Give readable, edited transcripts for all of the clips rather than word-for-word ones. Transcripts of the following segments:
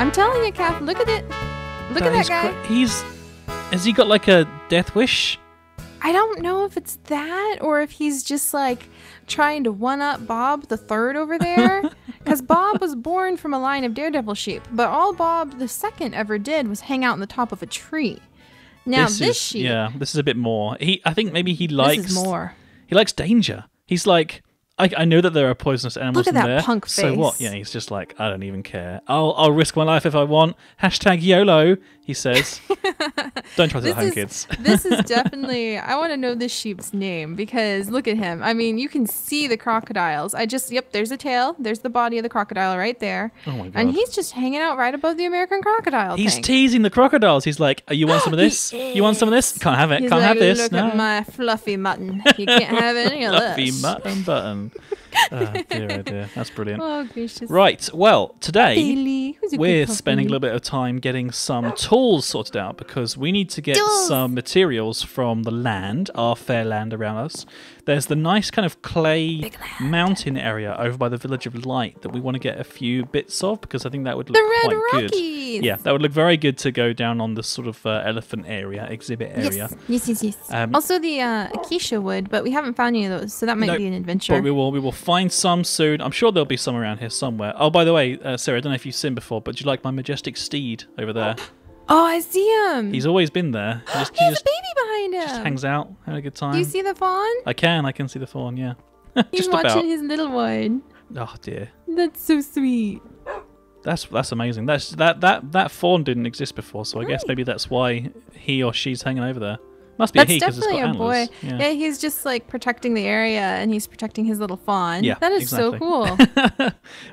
I'm telling you, Caff, look at it. Look at that guy. Has he got like a death wish? I don't know if it's that or if he's just like trying to one-up Bob the Third over there. Because Bob was born from a line of daredevil sheep, but all Bob the Second ever did was hang out on the top of a tree. Now this sheep, yeah, this is a bit more. I think maybe he likes this is more. He likes danger. He's like, I know that there are poisonous animals in there. Look at that punk face. So what? Yeah, he's just like, I don't even care. I'll risk my life if I want. Hashtag YOLO, he says. Don't try this at home, kids. This is definitely, I want to know this sheep's name because look at him. I mean, you can see the crocodiles. Yep, there's a tail. There's the body of the crocodile right there. Oh my God. And he's just hanging out right above the American crocodile He's tank. teasing the crocodiles. He's like, oh, you want some of this? You want some of this? Can't have it. He's Can't like, have this. Look No. at my fluffy mutton. You can't have any of Fluffy this. mutton button. Oh dear. That's brilliant. Oh, gracious. Right, well, today Bailey, who's a we're good spending a puppy? little bit of time getting some tools sorted out because we need to get Tools! some materials from the land, our fair land around us. There's the nice kind of clay mountain area over by the Village of Light that we want to get a few bits of because I think that would look The Red quite Rockies! good. Yeah, that would look very good to go down on the sort of elephant area, exhibit area. Yes. Also the acacia wood, but we haven't found any of those, so that might be an adventure. But we will find some soon. I'm sure there'll be some around here somewhere. Oh, by the way, Sarah, I don't know if you've seen before, but do you like my majestic steed over there? Oh, I see him. He's always been there. He has a baby behind him. Just hangs out, having a good time. Do you see the fawn? I can see the fawn, yeah. He's Just watching about. his little one. Oh dear. That's so sweet. That's amazing. That fawn didn't exist before, so I guess maybe that's why he or she's hanging over there. Must be That's he because it's got definitely a antlers. boy. Yeah, he's just like protecting the area and he's protecting his little fawn. Yeah, that is exactly. so cool.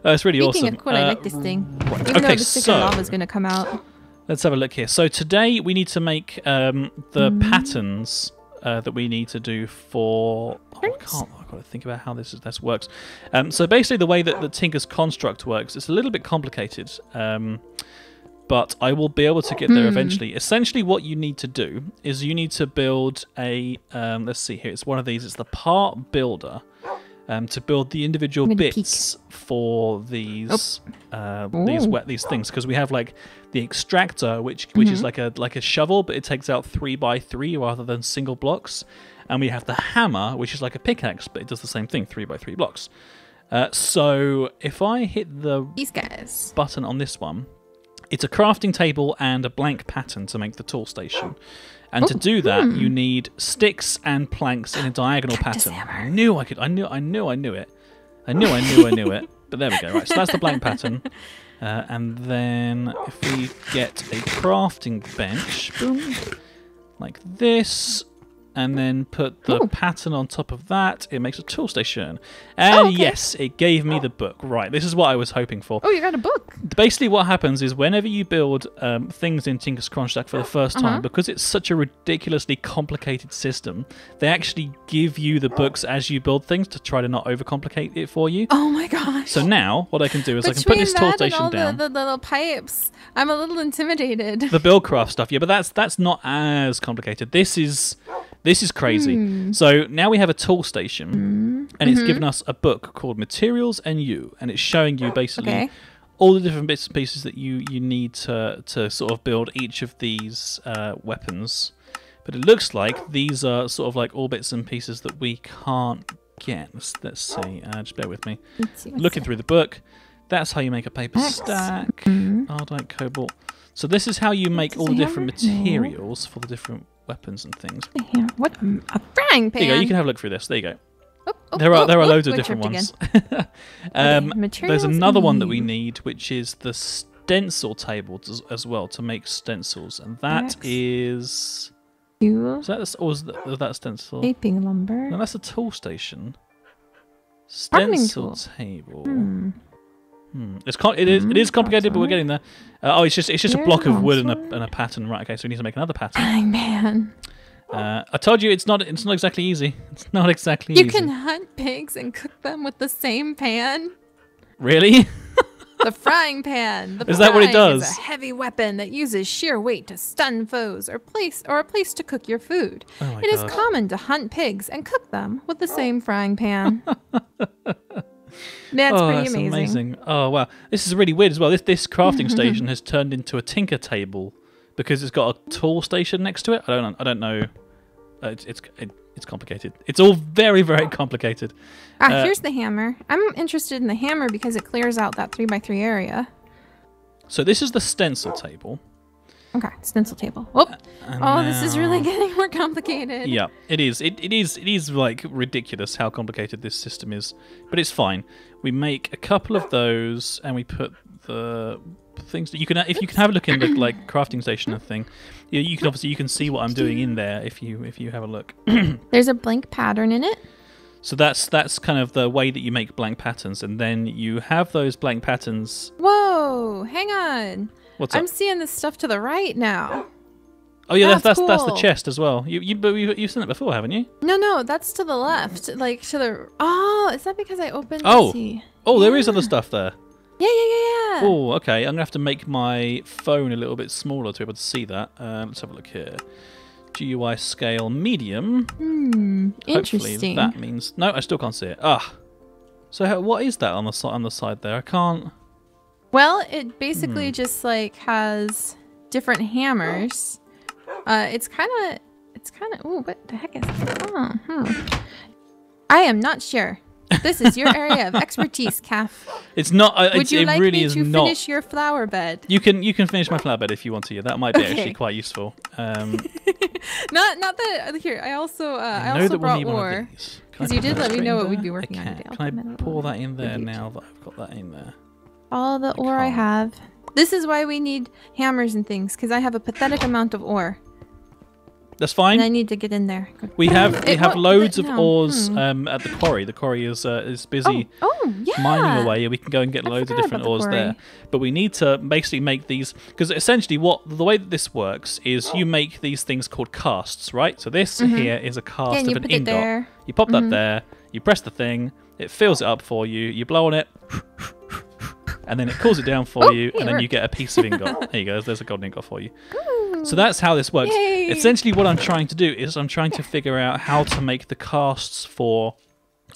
It's really awesome. Speaking of cool, I like this thing. Right. Even Okay, though the stick so of lava is going to come out. let's have a look here. So today we need to make the patterns that we need to do for. Oh, I've got to think about how this works. So basically, the way that the Tinker's construct works, it's a little bit complicated. But I will be able to get there eventually. Essentially, what you need to do is you need to build a. Let's see here. It's one of these. It's the part builder. To build the individual bits for these these things, because we have like the extractor, which is like a shovel, but it takes out 3x3 rather than single blocks, and we have the hammer, which is like a pickaxe, but it does the same thing, 3x3 blocks. So if I hit the button on this one, it's a crafting table and a blank pattern to make the tool station. And to do that, you need sticks and planks in a diagonal pattern. I knew it. I knew it. But there we go. Right, so that's the blank pattern. And then if we get a crafting bench, boom, like this, and then put the pattern on top of that, it makes a tool station. And yes, it gave me the book. Right, this is what I was hoping for. Oh, you got a book. Basically what happens is whenever you build things in Tinker's Construct for the first time, because it's such a ridiculously complicated system, they actually give you the books as you build things to try to not overcomplicate it for you. Oh my gosh. So now what I can do is I can put this tool station and all down. The little pipes. I'm a little intimidated. The Bibliocraft stuff, yeah, but that's not as complicated. This is crazy. So now we have a tool station, and it's given us a book called Materials and You, and it's showing you basically all the different bits and pieces that you need to sort of build each of these weapons. But it looks like these are sort of like all bits and pieces that we can't get. Let's see. Just bear with me. Looking through the book, that's how you make a paper stack. Ardite, cobalt. So this is how you make all the different materials for the different weapons and things. What? A frying pan. There you go. You can have a look through this. There you go. There are loads of different ones. There's another one that we need, which is the stencil table as well to make stencils, and that is. Is that stencil? Shaping lumber. No, that's a tool station. Stencil table. It is complicated, but we're getting there. It's just a block of wood and a pattern. Right. Okay, so we need to make another pattern. Frying pan. I told you it's not exactly easy. It's not exactly easy. You can hunt pigs and cook them with the same pan. Really? The frying pan. Is that what it does? Is a heavy weapon that uses sheer weight to stun foes or a place to cook your food. It is common to hunt pigs and cook them with the same frying pan. That's Oh, pretty that's amazing. amazing. Oh, wow. This is really weird as well. This crafting station has turned into a tinker table because it's got a tool station next to it. I don't know. It's complicated. It's all very, very complicated. Here's the hammer. I'm interested in the hammer because it clears out that 3x3 area. So this is the stencil table. Okay, stencil table. This is really getting more complicated. Yeah, it is. It is like ridiculous how complicated this system is, but it's fine. We make a couple of those, and we put the things that you can. If you can have a look in the like crafting station and thing, you can obviously see what I'm doing in there if you have a look. There's a blank pattern in it. So that's kind of the way that you make blank patterns, and then you have those blank patterns. Whoa, hang on. What's up? I'm seeing this stuff to the right now. Oh yeah, that's cool. the chest as well. You've seen it before, haven't you? No, that's to the left. Like to the. Oh, is that because I opened? Oh, let's see. there is other stuff there. Yeah. Oh, okay. I'm gonna have to make my phone a little bit smaller to be able to see that. Let's have a look here. GUI scale medium. Interesting. Hopefully that means no. I still can't see it. So what is that on the side there? I can't. Well, it basically just like has different hammers. It's kind of. Oh, what the heck is that? I am not sure. This is your area of expertise, Caff. It's not. Would you it like really me is to not. finish your flower bed? You can finish my flower bed if you want to. Yeah, that might be actually quite useful. Not that here. I also brought ore because you did let me know what we'd be working on today. Can I pour that in there now that I've got that in there? All the ore I have. This is why we need hammers and things because I have a pathetic amount of ore. That's fine. And I need to get in there. We have loads of ores at the quarry. The quarry is busy mining away. We can go and get loads of different ores there. But we need to basically make these because essentially the way that this works is you make these things called casts, right? So this here is a cast of an ingot. You pop that there. You press the thing. It fills it up for you. You blow on it. And then it cools it down for you, and then you get a piece of ingot. There you go. There's a golden ingot for you. So that's how this works. Yay. Essentially, what I'm trying to do is I'm trying to figure out how to make the casts for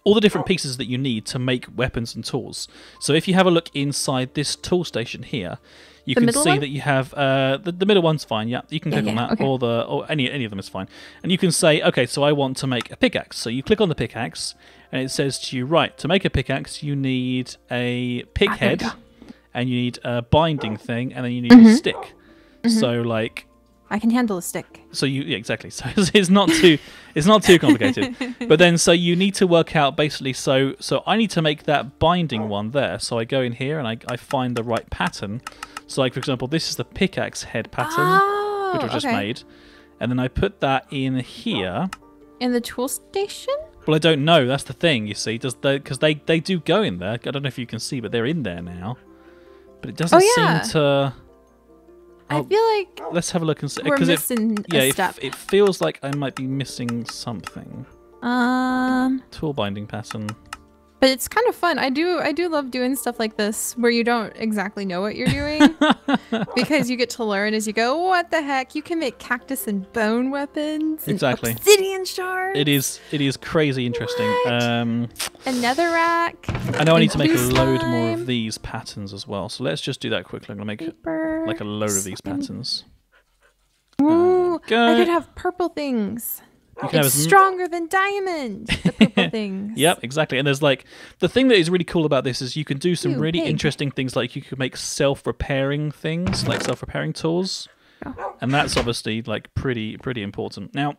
all the different pieces that you need to make weapons and tools. So if you have a look inside this tool station here, you can see that you have the middle one's fine. Yeah, you can click on that, or any of them is fine. And you can say, okay, so I want to make a pickaxe. So you click on the pickaxe, and it says to you, right, to make a pickaxe, you need a pick head, and you need a binding thing, and then you need a stick. So like, I can handle a stick. So exactly. So it's not too complicated. But then so you need to work out basically. So I need to make that binding one there. So I go in here and I find the right pattern. So like for example, this is the pickaxe head pattern, which was just made, and then I put that in here. In the tool station? Well, I don't know. That's the thing. You see, because they do go in there. I don't know if you can see, but they're in there now. But it doesn't seem to. I feel like let's have a look and see. We're missing a step. It feels like I might be missing something. Tool binding pattern. But it's kind of fun. I do love doing stuff like this where you don't exactly know what you're doing because you get to learn as you go. What the heck? You can make cactus and bone weapons. Exactly. And obsidian shards. It is crazy interesting. A netherrack. I know I need to make a load more of these patterns as well. So let's just do that quickly. I'm gonna make like a load of these patterns. Ooh, I could have purple things. It's stronger than diamond, the purple things. Yep, exactly. And there's like, the thing that is really cool about this is you can do some really interesting things, like you can make self-repairing things, like self-repairing tools. And that's obviously like pretty important. Now,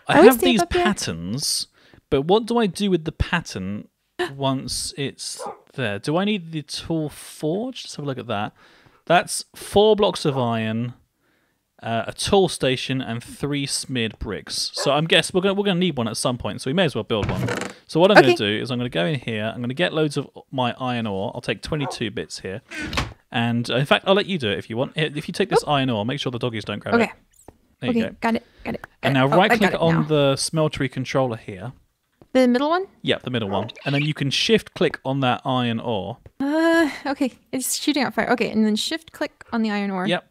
I have these patterns, but what do I do with the pattern once it's there? Do I need the tool forge? Let's have a look at that. That's 4 blocks of iron, a tool station, and 3 smeared bricks. So I'm guessing we're gonna need one at some point, so we may as well build one. So what I'm gonna do is I'm gonna go in here, I'm gonna get loads of my iron ore. I'll take 22 bits here. And in fact, I'll let you do it if you want. If you take this iron ore, make sure the doggies don't grab it. There you go. Got it. And now right-click on the Smeltery controller here. The middle one? Yep, the middle one. And then you can shift-click on that iron ore. Okay. It's shooting out fire. Okay, and then shift-click on the iron ore. Yep.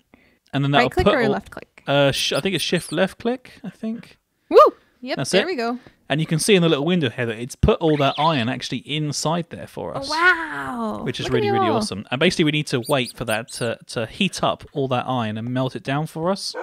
And then that'll right-click or left-click? I think it's shift-left-click, I think. Woo! Yep, That's there it. we go. And you can see in the little window here that it's put all that iron actually inside there for us. Oh, wow. Which is Look at really, you really all. awesome. And basically we need to wait for that to heat up all that iron and melt it down for us.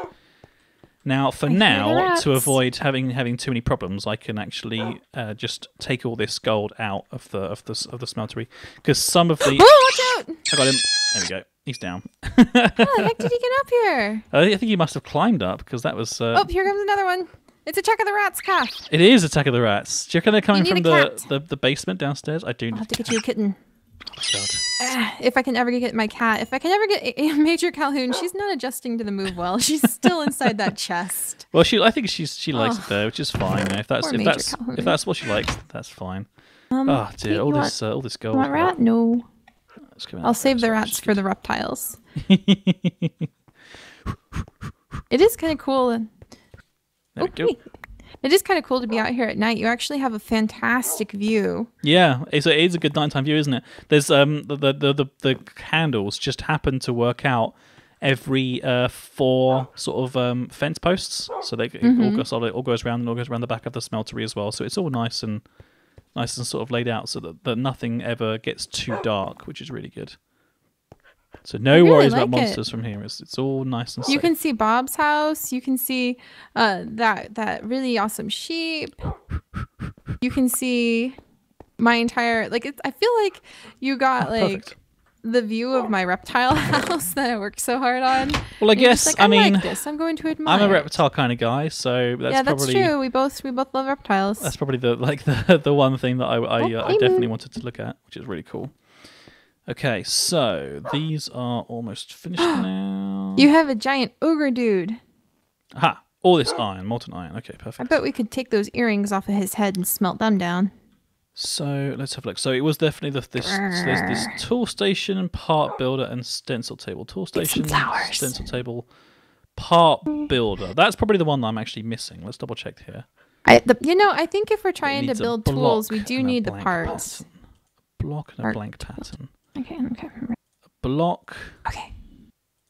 Now, for now, to avoid having too many problems, I can actually just take all this gold out of the smeltery, because some of the Oh, watch out! I got him. There we go. He's down. How the heck did he get up here? I think he must have climbed up because that was. Oh, here comes another one. It's Attack of the Rats, Caff. It is Attack of the Rats. Do you reckon they're coming You from need a the basement downstairs? I do. I'll have to get you a kitten. Oh, God. If I can ever get my cat, if I can ever get Major Calhoun, she's not adjusting to the move well. She's still inside that chest. Well, I think she likes it there, which is fine. If that's Calhoun. if that's what she likes, that's fine. Oh dear, all this gold. Want rat? No. Out I'll save the rats for the reptiles. It is kind of cool. There we go. It is kind of cool to be out here at night. You actually have a fantastic view. Yeah, it is a good nighttime view, isn't it? There's the candles just happen to work out every 4 sort of fence posts, so it all goes around and all goes around the back of the smeltery as well. So it's all nice and sort of laid out, so that nothing ever gets too dark, which is really good. So no worries about monsters from here. It's all nice and safe. You can see Bob's house. You can see that really awesome sheep. You can see my entire I feel like you got perfect. the view of my reptile house that I worked so hard on. Well, I guess I mean like this. I'm going to admire. I'm a reptile kind of guy, so that's probably true. We both love reptiles. That's probably the one thing that I definitely wanted to look at, which is really cool. Okay, so these are almost finished now. You have a giant ogre dude. Aha! All this iron, molten iron. Okay, perfect. I bet we could take those earrings off of his head and smelt them down. So let's have a look. So it was definitely so there's this tool station, part builder, and stencil table. Tool station, stencil table, part builder. That's probably the one that I'm actually missing. Let's double check here. I think if we're trying to build tools, we do need the parts. Pattern. Block and a blank pattern. Okay. A block. Okay.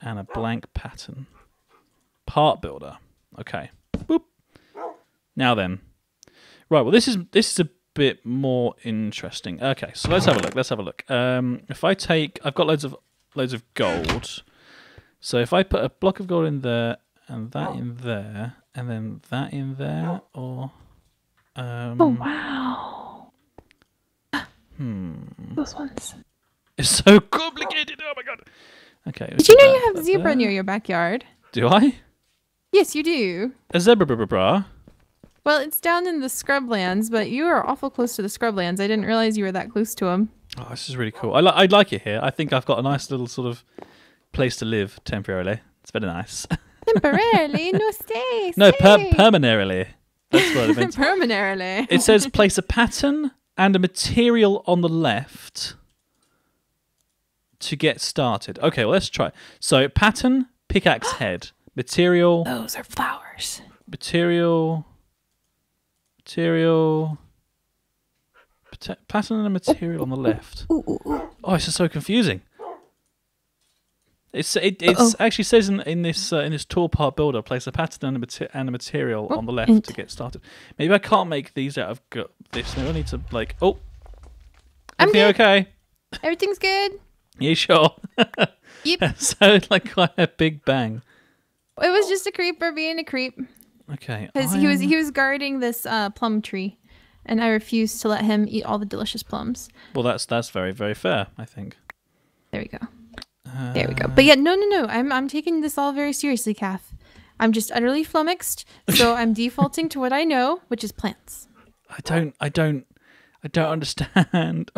And a blank pattern. Part builder. Okay. Boop. Now then. Right. Well, this is a bit more interesting. Okay. So let's have a look. If I've got loads of gold. So if I put a block of gold in there and that in there and then that in there, or oh wow. Those ones. It's so complicated. Oh my god. Okay. Did you know you have zebra near your backyard? Do I? Yes, you do. A zebra. Well, it's down in the scrublands, but you are awful close to the scrublands. I didn't realize you were that close to them. Oh, this is really cool. I like it here. I think I've got a nice little sort of place to live temporarily. It's very nice. Temporarily? No, stay. No, permanently. That's what it meant. Permanently. It says place a pattern and a material on the left to get started. Okay, well, let's try. So, pattern, pickaxe head. Material. Those are flowers. Material. Pattern and a material on the left. Ooh. Oh, it's just so confusing. It actually says in this tool part builder, place a pattern and a material on the left to get started. Maybe I can't make these out of this. Maybe I need to Everything okay? Everything's good. You sure? Yep. So it's like quite a big bang. It was just a creeper being a creep. Okay. Because he was guarding this plum tree, and I refused to let him eat all the delicious plums. Well, that's very, very fair, I think. There we go. There we go. But yeah, no. I'm taking this all very seriously, Caff. I'm just utterly flummoxed, so I'm defaulting to what I know, which is plants. I don't understand.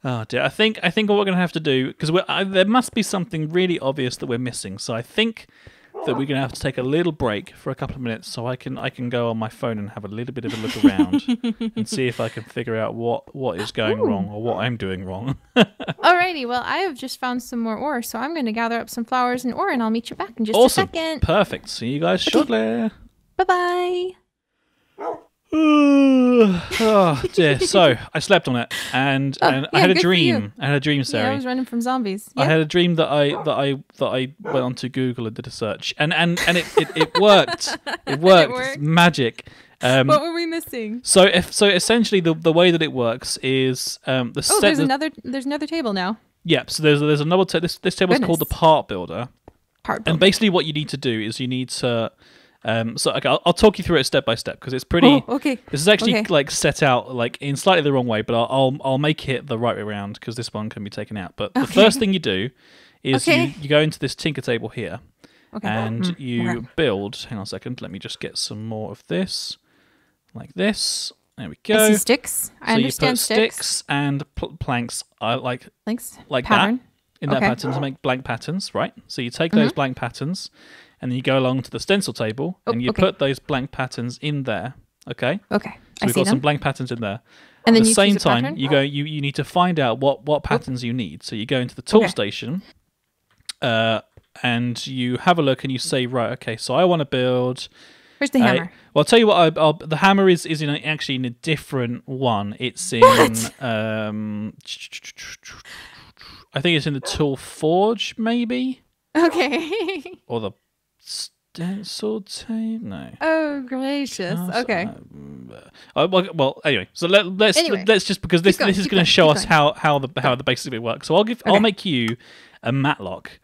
Oh dear. I think what we're gonna have to do, because there must be something really obvious that we're missing. So I think that we're gonna have to take a little break for a couple of minutes, so I can go on my phone and have a little bit of a look around and see if I can figure out what is going wrong or what I'm doing wrong. Alrighty, well, I have just found some more ore, so I'm gonna gather up some flowers and ore, and I'll meet you back in just a second. Perfect. See you guys shortly. Bye bye. Oh dear. So I slept on it, and I had a dream. I had a dream, Seri. Yeah, I was running from zombies. I had a dream that I went onto Google and did a search, and it worked. It worked. It's magic. What were we missing? So essentially the way that it works is there's another table now. Yeah. So there's another this table is called the part builder. And basically what you need to do is you need to okay, I'll talk you through it step by step because it's pretty. Oh, okay. This is actually like set out like in slightly the wrong way, but I'll make it the right way around because this one can be taken out. But the first thing you do is you go into this tinker table here, and you build. Hang on a second. Let me just get some more of this, like this. There we go. I see sticks. I understand so you put sticks and planks. Like pattern. that in that pattern to make blank patterns, right? So you take those blank patterns. And then you go along to the stencil table and you put those blank patterns in there. Okay. Okay. So we've got some blank patterns in there. And then at the same time, you need to find out what patterns you need. So you go into the tool station, and you have a look and you say, right, okay, so I want to build. Where's the hammer? Well, I'll tell you what. The hammer is actually in a different one. It's in. I think it's in the tool forge, maybe. Okay. Or the stencil tape? No. Oh, gracious. Okay. Well, anyway. So let's just because this is going to show us how the basics of it works. So I'll make you a mattock.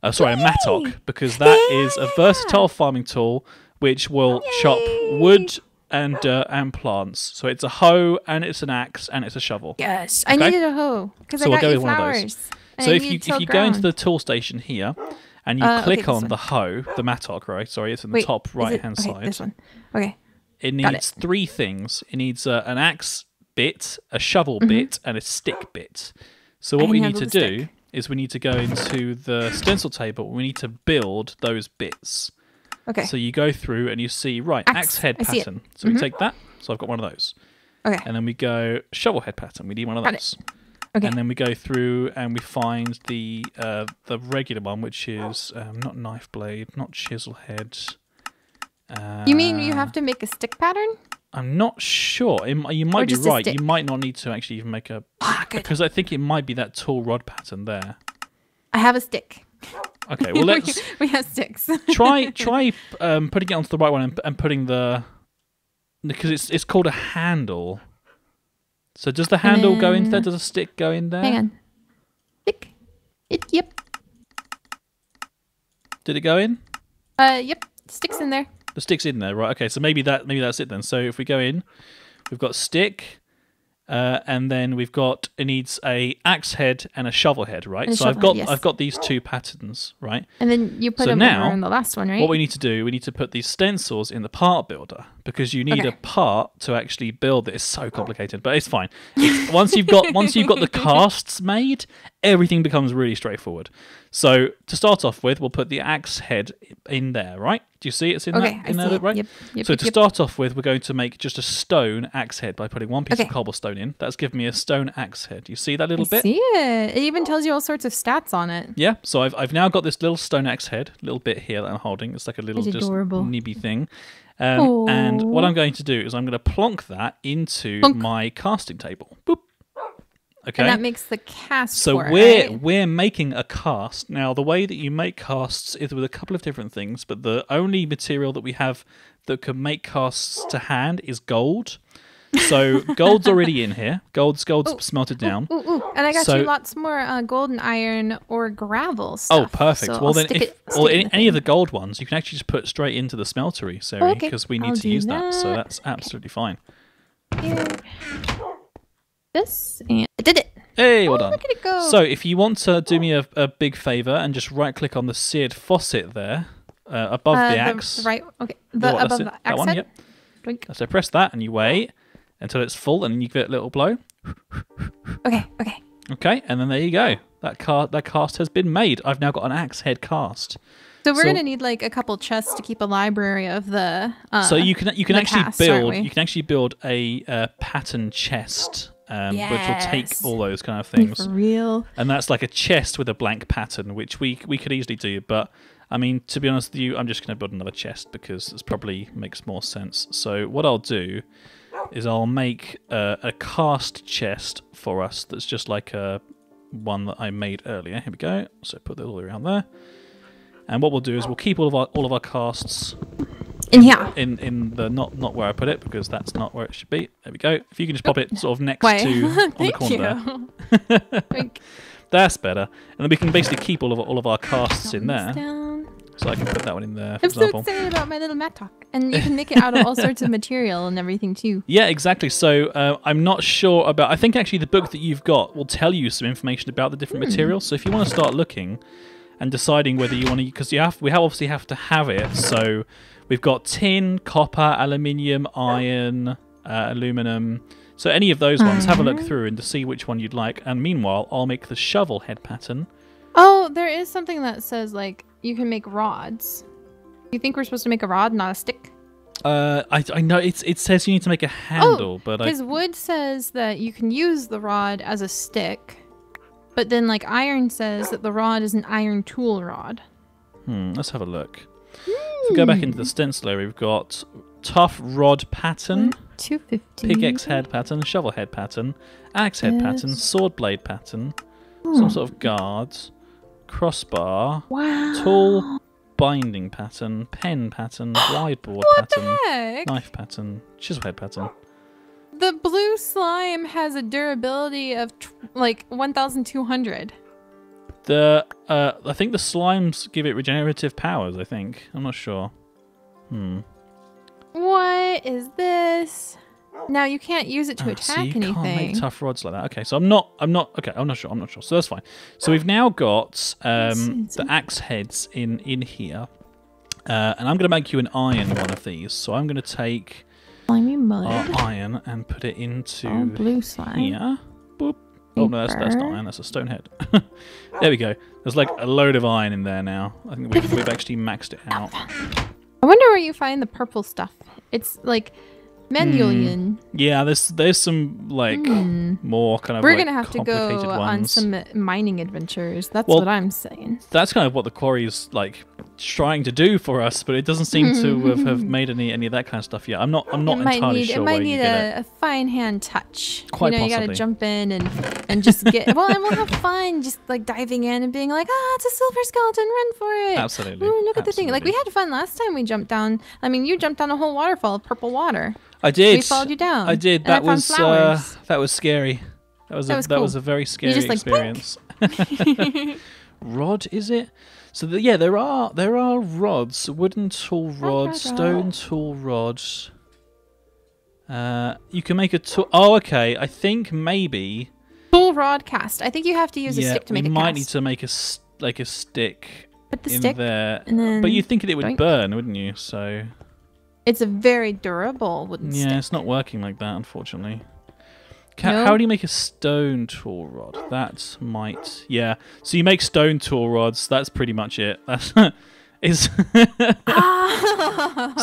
A mattock, because that is a versatile farming tool which will chop wood and dirt and plants. So it's a hoe and it's an axe and it's a shovel. Yes, I needed a hoe because I got you flowers. So if you go into the tool station here. And you click on the hoe, the mattock, right? Sorry, it's in the top right-hand side. This one. Okay. It needs three things. It needs an axe bit, a shovel bit, and a stick bit. So what we need to do is we need to go into the stencil table. We need to build those bits. Okay. So you go through and you see, axe head pattern. So we take that. So I've got one of those. Okay. And then we go shovel head pattern. We need one of those. Okay. And then we go through and we find the regular one, which is not knife blade, not chisel head. You mean you have to make a stick pattern? I'm not sure. You might be right. You might not need to actually even make a... because I think it might be that tool rod pattern there. I have a stick. Okay, well let's... we have sticks. try putting it onto the right one and putting the... Because it's called a handle. So does the handle go in there? Does a stick go in there? Hang on. Stick. Yep. Did it go in? Yep. Stick's in there. The stick's in there, right? Okay, so maybe that's it then. So if we go in, we've got stick, and then it needs a axe head and a shovel head, right? So I've got these two patterns, right? And then you put them over in the last one, right? What we need to do, we need to put these stencils in the part builder because you need a part to actually build it. It's so complicated, but it's fine. Once you've got the casts made, everything becomes really straightforward. So to start off with, we'll put the axe head in there, right? Do you see it's in there, right? Yep, so to start off with, we're going to make just a stone axe head by putting one piece of cobblestone in. That's given me a stone axe head. You see that little bit? I see it. It even tells you all sorts of stats on it. Yeah. So I've now got this little stone axe head, little bit here that I'm holding. It's like a little just nibby thing. And what I'm going to do is I'm going to plonk that into my casting table. Boop. Okay. And that makes the cast. So we're making a cast. Now the way that you make casts is with a couple of different things, but the only material that we have that can make casts to hand is gold. So gold's already in here. Gold's smelted down. And I got you lots more gold and iron or gravel stuff. Oh, perfect. So well, then any of the gold ones, you can actually just put straight into the smeltery, Seri, because we need to use that. So that's absolutely fine. Here. This and I did it. Hey, well done. Look at it go. So if you want to do me a big favour and just right-click on the seared faucet there, above the axe. Above the axe one, head. Yep. So press that and you wait until it's full and then you give it a little blow. Okay, and then there you go. That cast has been made. I've now got an axe head cast. So we're gonna need like a couple chests to keep a library of the. So you can actually build a pattern chest. Which will take all those kind of things. For real. And that's like a chest with a blank pattern, which we could easily do, but I mean, to be honest with you, I'm just going to build another chest because this probably makes more sense. So what I'll do is I'll make a cast chest for us that's just like a one that I made earlier. Here we go. So put that all around there. And what we'll do is we'll keep all of our casts in here. In the not where I put it, because that's not where it should be. There we go. If you can just pop it sort of next to on the corner there. That's better. And then we can basically keep all of our casts in there. So I can put that one in there, for example. I'm so excited about my little mattock. And you can make it out of all sorts of material and everything too. Yeah, exactly. So I'm not sure about... I think actually the book that you've got will tell you some information about the different materials. So if you want to start looking and deciding whether you want to... Because we obviously have to have it. So we've got tin, copper, aluminium, iron, aluminum. So any of those ones, have a look through and to see which one you'd like. And meanwhile, I'll make the shovel head pattern. Oh, there is something that says, like, you can make rods. You think we're supposed to make a rod, not a stick? I know it says you need to make a handle, but because wood says that you can use the rod as a stick, but then like iron says that the rod is an iron tool rod. Let's have a look. If we go back into the stenciler, we've got tough rod pattern, 250, pickaxe head pattern, shovel head pattern, axe head pattern, sword blade pattern, some sort of guards, crossbar, tool binding pattern, pen pattern, whiteboard pattern, knife pattern, chisel head pattern. The blue slime has a durability of like 1,200. I think the slimes give it regenerative powers. I think I'm not sure. What is this? Now you can't use it to attack anything. You can't make tough rods like that. Okay, so I'm not sure. So that's fine. So we've now got the axe heads in here, and I'm going to make you an iron one of these. So I'm going to take our iron and put it into blue slime here. Boop. Oh no, that's not iron. That's a stone head. There we go. There's like a load of iron in there now. I think we've actually maxed it out. I wonder where you find the purple stuff. It's like Manualian. Yeah, there's some like more kind of We're gonna have to go ones. on some mining adventures. That's what I'm saying. That's kind of what the quarry is like trying to do for us, but it doesn't seem to have made any of that kind of stuff yet. I'm not entirely sure. It might need a fine hand touch. Quite possibly. You gotta jump in and just get and we'll have fun just like diving in and being like, it's a silver skeleton, run for it. Absolutely. Ooh, look at the thing. Like we had fun last time we jumped down. I mean, you jumped down a whole waterfall of purple water. I did. We followed you down. I did. That was scary. That was a very scary experience. Rod, is it? So there are rods, wooden tool rod, stone tool rod. You can make a tool. Oh, okay. I think maybe tool rod cast. I think you have to use a stick to make a cast. You might need to make a stick. Put the stick there, and then but you'd think it would burn, wouldn't you? So. It's a very durable wooden stick. Yeah, it's not working like that, unfortunately. How do you make a stone tool rod? That might... Yeah, so you make stone tool rods. That's pretty much it. That's...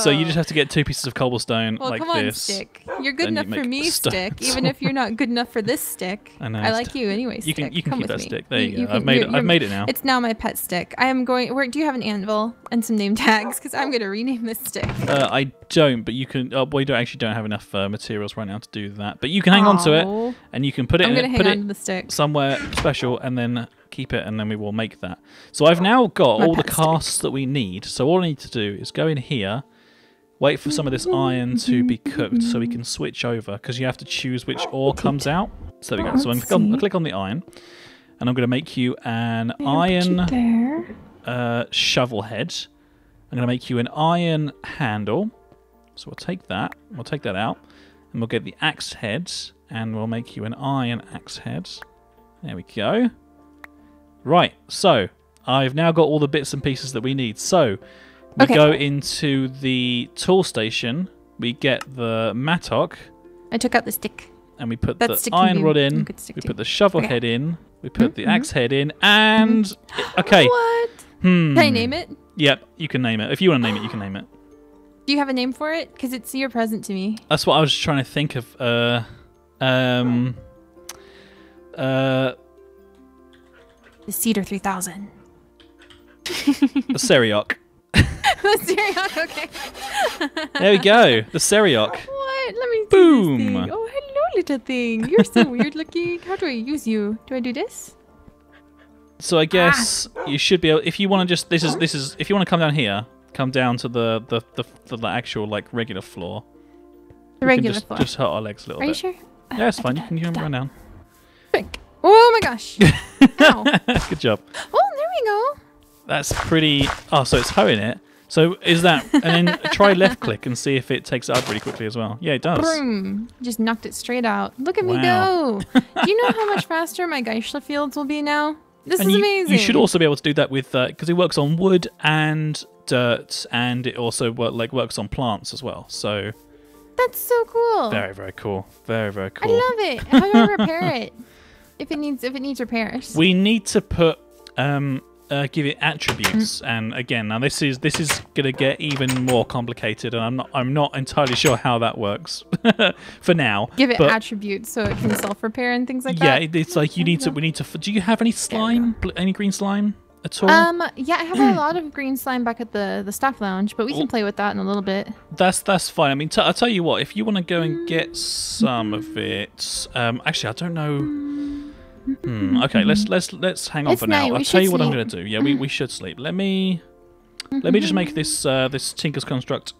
So you just have to get 2 pieces of cobblestone like come on, this. Stick. You're good enough for me, Stick. Even if you're not good enough for this stick. I like you anyway, Stick. You can keep that me. Stick. There you go. I've made it now. It's now my pet stick. I am going... do you have an anvil and some name tags? Because I'm going to rename this stick. I don't, but you can... we don't have enough materials right now to do that. But you can hang on to it, and you can put it somewhere special, and then keep it, and then we will make that. So I've now got all the casts that we need. So all I need to do is go in here, wait for some of this iron to be cooked so we can switch over, because you have to choose which ore comes out. So there we go. So I'm going to click on the iron, and I'm going to make you an iron shovel head. I'm going to make you an iron handle. So we'll take that out, and we'll get the axe head, and we'll make you an iron axe head. There we go. Right, so I've now got all the bits and pieces that we need. So we go into the tool station, we get the mattock. I took out the stick. And we put the iron rod in, we put the shovel head in, we put the axe head in, and... Okay. What? Can I name it? Yep, you can name it. If you want to name it, you can name it. Do you have a name for it? Because it's your present to me. That's what I was trying to think of. The Cedar 3000. The Serioc. The Serioc, okay. There we go. The Serioc. What? Let me Boom. see this thing. Oh, hello, little thing. You're so weird looking. How do I use you? Do I do this? So I guess you should be able, if you want to just, this is, if you want to come down here, come down to the actual like regular floor. The regular floor. Just hurt our legs a little bit. Are you sure? Yeah, it's fine. You can run down. Quick. Oh my gosh. Ow. Good job. Oh, there we go. That's pretty. Oh, so it's hoeing it. So is that, and then try left click and see if it takes it up really quickly as well. Yeah, it does. Boom. Just knocked it straight out. Look at me Wow. go. Do you know how much faster my Geishla fields will be now? This is amazing. You should also be able to do that with, because it works on wood and dirt, and it also works on plants as well. So that's so cool. very, very cool. Very, very cool. I love it. How do I repair it? If it needs repairs. We need to put give it attributes, and again, now this is gonna get even more complicated, and I'm not entirely sure how that works for now. Give it attributes so it can self-repair and things like that. Yeah, it's like we need to. Do you have any slime? Any green slime at all? Yeah, I have a lot of green slime back at the staff lounge, but we can play with that in a little bit. That's fine. I mean, I'll tell you what. If you want to go and get some of it, actually, I don't know. Okay, let's hang on for now. I'll tell you what I'm going to do. Yeah, we should sleep. Let me just make this this Tinker's Construct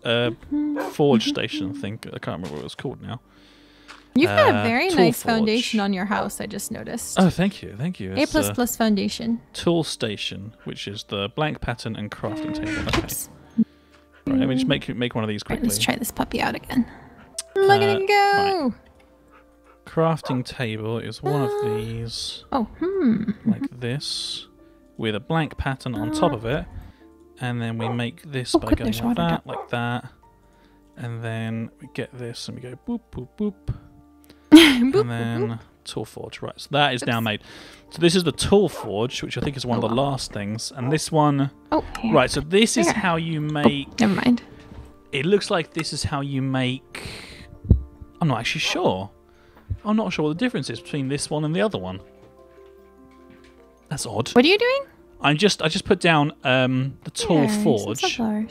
forge station. I think I can't remember what it was called now. You've got a very nice foundation on your house. I just noticed. Oh, thank you. A++ foundation. Tool station, which is the blank pattern and crafting table. Okay. Right, let me just make one of these quickly. Right, let's try this puppy out again. Look at it go. Right. Crafting table is one of these. Oh, like this, with a blank pattern on top of it, and then we make this by going like that, and then we get this and we go boop boop boop, and then tool forge. Right, so that is now made. So this is the tool forge, which I think is one of the last things, and this one. Oh, here. Right. So this is how you make. Never mind. It looks like this is how you make. I'm not actually sure. I'm not sure what the difference is between this one and the other one. That's odd. What are you doing? I just put down the tool forge. So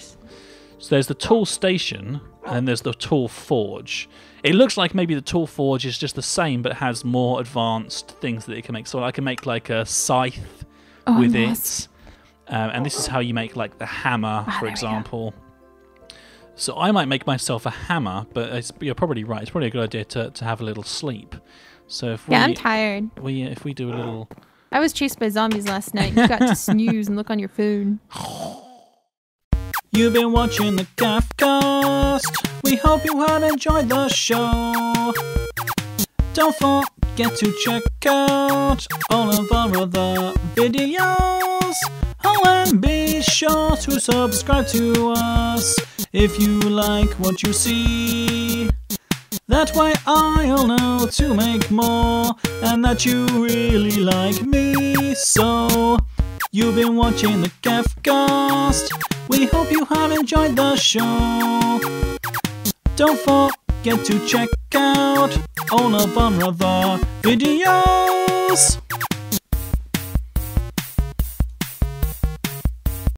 there's the tool station and then there's the tool forge. It looks like maybe the tool forge is just the same but has more advanced things that it can make. So I can make like a scythe with it. And this is how you make like the hammer, for example. So I might make myself a hammer, but you're probably right. It's probably a good idea to have a little sleep. So if I'm tired. If we do a little. I was chased by zombies last night. You got to snooze and look on your phone. You've been watching the Caffcast. We hope you have enjoyed the show. Don't forget to check out all of our other videos. Oh, and be sure to subscribe to us if you like what you see. That way I'll know to make more and that you really like me. So, you've been watching the Caffcast. We hope you have enjoyed the show. Don't forget to check out all of our other videos.